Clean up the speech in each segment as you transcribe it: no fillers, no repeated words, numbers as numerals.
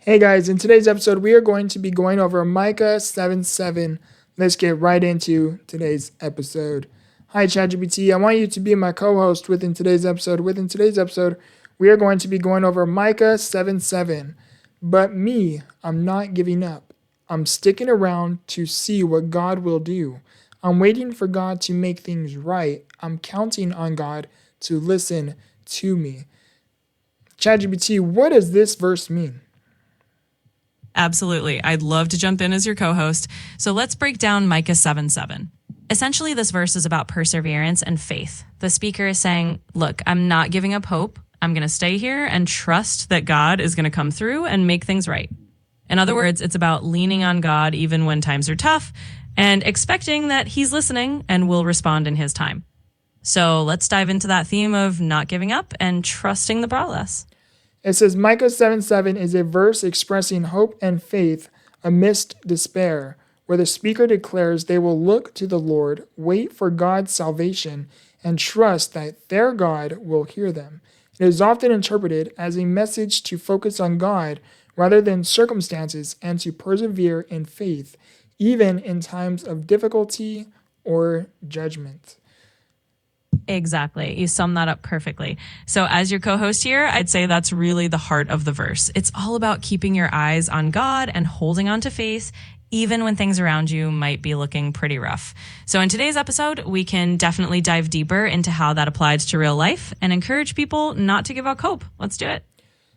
Hey guys, in today's episode, we are going to be going over Micah 7:7. Let's get right into today's episode. Hi, ChatGPT. I want you to be my co-host within today's episode. Within today's episode, we are going to be going over Micah 7:7. But me, I'm not giving up. I'm sticking around to see what God will do. I'm waiting for God to make things right. I'm counting on God to listen to me. ChatGPT, what does this verse mean? Absolutely. I'd love to jump in as your co-host. So let's break down Micah 7:7. Essentially, this verse is about perseverance and faith. The speaker is saying, look, I'm not giving up hope. I'm going to stay here and trust that God is going to come through and make things right. In other words, it's about leaning on God even when times are tough and expecting that he's listening and will respond in his time. So let's dive into that theme of not giving up and trusting the process. It says Micah 7:7 is a verse expressing hope and faith amidst despair, where the speaker declares they will look to the Lord, wait for God's salvation, and trust that their God will hear them. It is often interpreted as a message to focus on God rather than circumstances and to persevere in faith, even in times of difficulty or judgment. Exactly. You sum that up perfectly. So as your co-host here, I'd say that's really the heart of the verse. It's all about keeping your eyes on God and holding on to faith, even when things around you might be looking pretty rough. So in today's episode, we can definitely dive deeper into how that applies to real life and encourage people not to give up hope. Let's do it.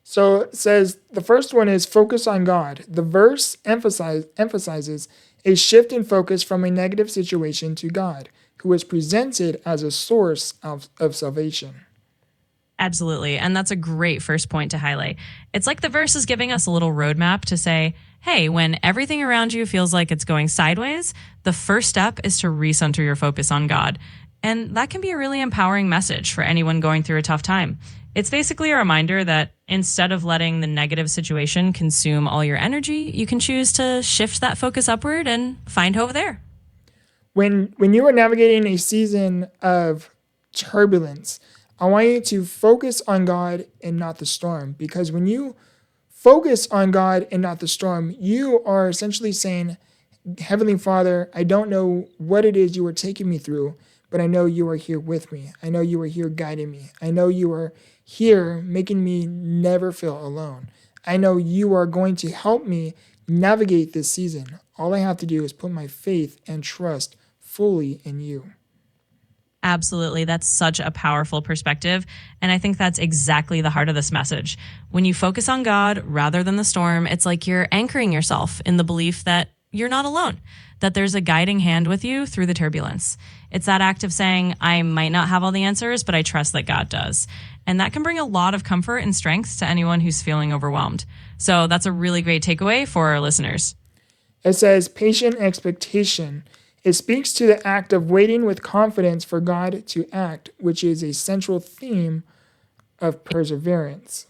So it says the first one is focus on God. The verse emphasizes a shift in focus from a negative situation to God, who is presented as a source of salvation. Absolutely. And that's a great first point to highlight. It's like the verse is giving us a little roadmap to say, hey, when everything around you feels like it's going sideways, the first step is to recenter your focus on God. And that can be a really empowering message for anyone going through a tough time. It's basically a reminder that instead of letting the negative situation consume all your energy, you can choose to shift that focus upward and find hope there. When you are navigating a season of turbulence, I want you to focus on God and not the storm. Because when you focus on God and not the storm, you are essentially saying, Heavenly Father, I don't know what it is you are taking me through, but I know you are here with me. I know you are here guiding me. I know you are here making me never feel alone. I know you are going to help me navigate this season. All I have to do is put my faith and trust fully in you. Absolutely. That's such a powerful perspective. And I think that's exactly the heart of this message. When you focus on God rather than the storm, it's like you're anchoring yourself in the belief that you're not alone, that there's a guiding hand with you through the turbulence. It's that act of saying, I might not have all the answers, but I trust that God does. And that can bring a lot of comfort and strength to anyone who's feeling overwhelmed. So that's a really great takeaway for our listeners. It says patient expectation. It speaks to the act of waiting with confidence for God to act, which is a central theme of perseverance.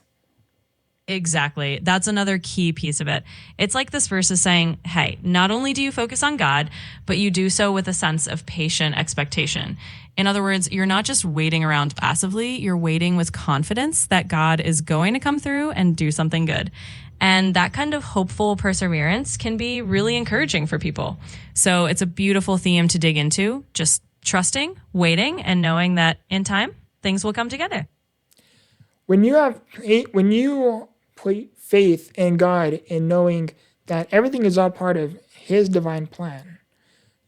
Exactly. That's another key piece of it. It's like this verse is saying, hey, not only do you focus on God, but you do so with a sense of patient expectation. In other words, you're not just waiting around passively, you're waiting with confidence that God is going to come through and do something good. And that kind of hopeful perseverance can be really encouraging for people. So it's a beautiful theme to dig into, just trusting, waiting, and knowing that in time, things will come together. When you put faith in God and knowing that everything is all part of His divine plan,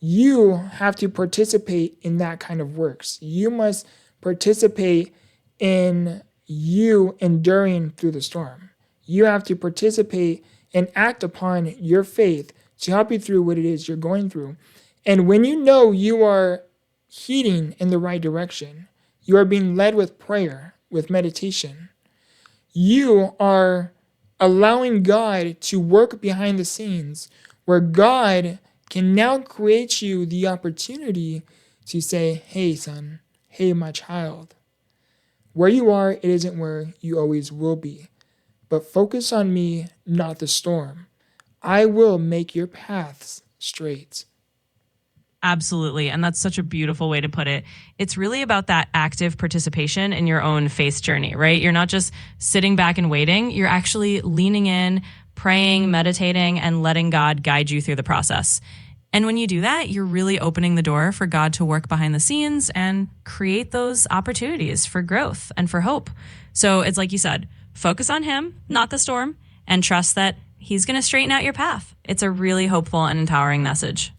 you have to participate in that kind of works. You must participate in you enduring through the storm. You have to participate and act upon your faith to help you through what it is you're going through. And when you know you are heading in the right direction, you are being led with prayer, with meditation, you are allowing God to work behind the scenes where God can now create you the opportunity to say, hey, son, hey, my child, where you are, it isn't where you always will be. But focus on me, not the storm. I will make your paths straight. Absolutely. And that's such a beautiful way to put it. It's really about that active participation in your own faith journey, right? You're not just sitting back and waiting, you're actually leaning in, praying, meditating, and letting God guide you through the process. And when you do that, you're really opening the door for God to work behind the scenes and create those opportunities for growth and for hope. So it's like you said, focus on Him, not the storm, and trust that He's going to straighten out your path. It's a really hopeful and empowering message.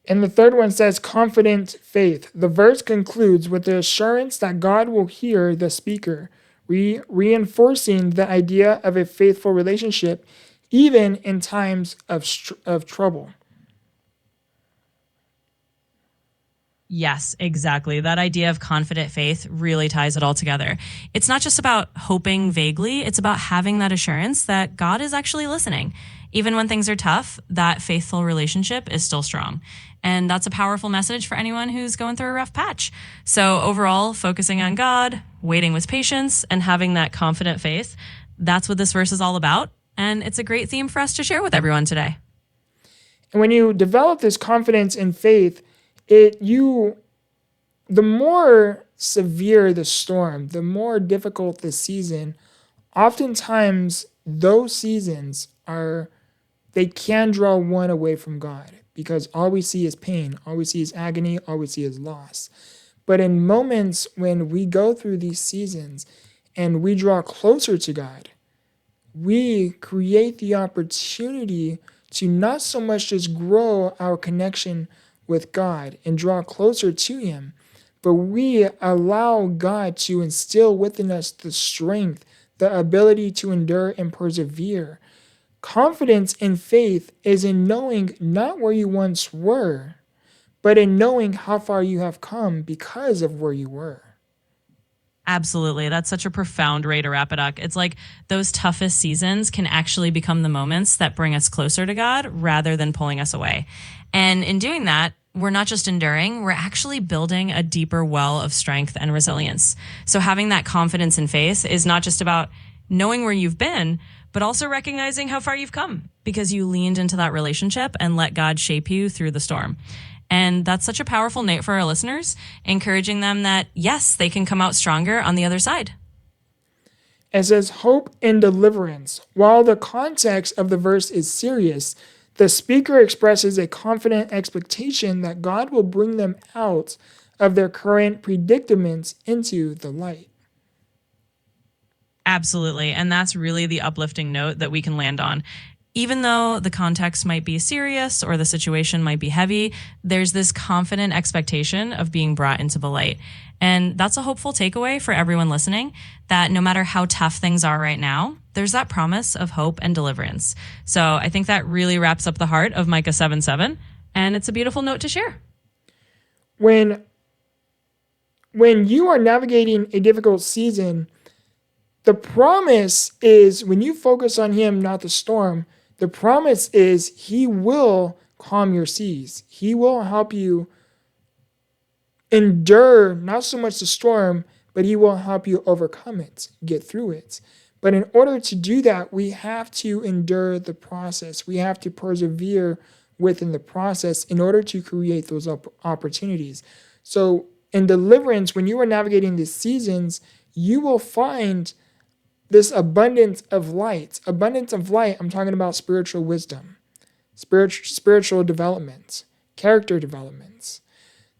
And the third one says confident faith. The verse concludes with the assurance that God will hear the speaker, reinforcing the idea of a faithful relationship even in times of trouble. Yes, exactly. That idea of confident faith really ties it all together. It's not just about hoping vaguely, it's about having that assurance that God is actually listening. Even when things are tough, that faithful relationship is still strong. And that's a powerful message for anyone who's going through a rough patch. So, overall, focusing on God, waiting with patience, and having that confident faith, that's what this verse is all about. And it's a great theme for us to share with everyone today. And when you develop this confidence in faith, the more severe the storm, the more difficult the season, oftentimes those seasons they can draw one away from God because all we see is pain, all we see is agony, all we see is loss. But in moments when we go through these seasons and we draw closer to God, we create the opportunity to not so much just grow our connection with God and draw closer to Him, but we allow God to instill within us the strength, the ability to endure and persevere. Confidence in faith is in knowing not where you once were, but in knowing how far you have come because of where you were. Absolutely. That's such a profound way to wrap it up. It's like those toughest seasons can actually become the moments that bring us closer to God rather than pulling us away. And in doing that, we're not just enduring, we're actually building a deeper well of strength and resilience. So having that confidence in faith is not just about knowing where you've been, but also recognizing how far you've come because you leaned into that relationship and let God shape you through the storm. And that's such a powerful note for our listeners, encouraging them that, yes, they can come out stronger on the other side. It says hope and deliverance. While the context of the verse is serious, the speaker expresses a confident expectation that God will bring them out of their current predicaments into the light. Absolutely. And that's really the uplifting note that we can land on. Even though the context might be serious or the situation might be heavy, there's this confident expectation of being brought into the light. And that's a hopeful takeaway for everyone listening, that no matter how tough things are right now, there's that promise of hope and deliverance. So I think that really wraps up the heart of Micah 7:7, and it's a beautiful note to share. When you are navigating a difficult season, the promise is when you focus on Him, not the storm, the promise is He will calm your seas. He will help you endure not so much the storm, but He will help you overcome it, get through it. But in order to do that, we have to endure the process. We have to persevere within the process in order to create those opportunities. So in deliverance, when you are navigating these seasons, you will find this abundance of light. Abundance of light, I'm talking about spiritual wisdom, spiritual development, character development,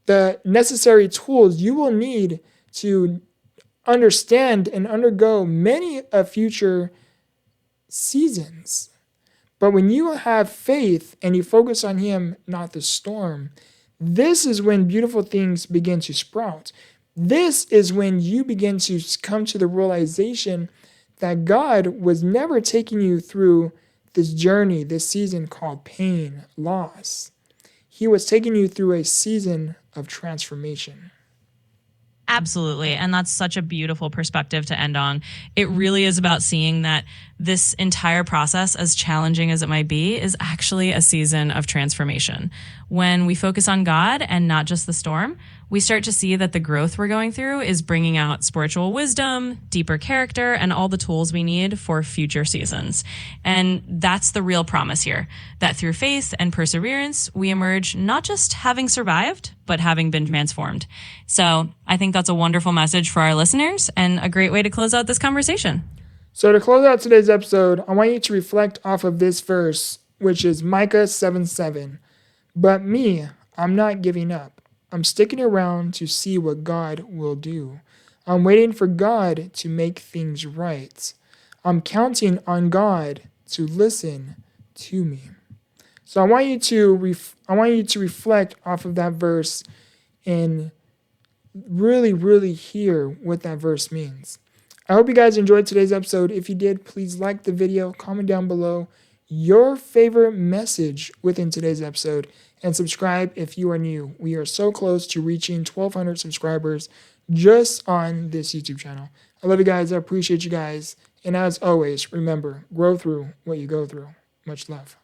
the necessary tools you will need to understand and undergo many of future seasons. But when you have faith and you focus on Him, not the storm, this is when beautiful things begin to sprout. This is when you begin to come to the realization that God was never taking you through this journey, this season called pain, loss. He was taking you through a season of transformation. Absolutely. And that's such a beautiful perspective to end on. It really is about seeing that this entire process, as challenging as it might be, is actually a season of transformation. When we focus on God and not just the storm, we start to see that the growth we're going through is bringing out spiritual wisdom, deeper character, and all the tools we need for future seasons. And that's the real promise here, that through faith and perseverance, we emerge not just having survived, but having been transformed. So I think that's a wonderful message for our listeners and a great way to close out this conversation. So to close out today's episode, I want you to reflect off of this verse, which is Micah 7:7. But me, I'm not giving up. I'm sticking around to see what God will do. I'm waiting for God to make things right. I'm counting on God to listen to me. So I want you to reflect off of that verse and really hear what that verse means. I hope you guys enjoyed today's episode. If you did, please like the video, comment down below your favorite message within today's episode, and subscribe if you are new. We are so close to reaching 1,200 subscribers just on this YouTube channel. I love you guys. I appreciate you guys. And as always, remember, grow through what you go through. Much love.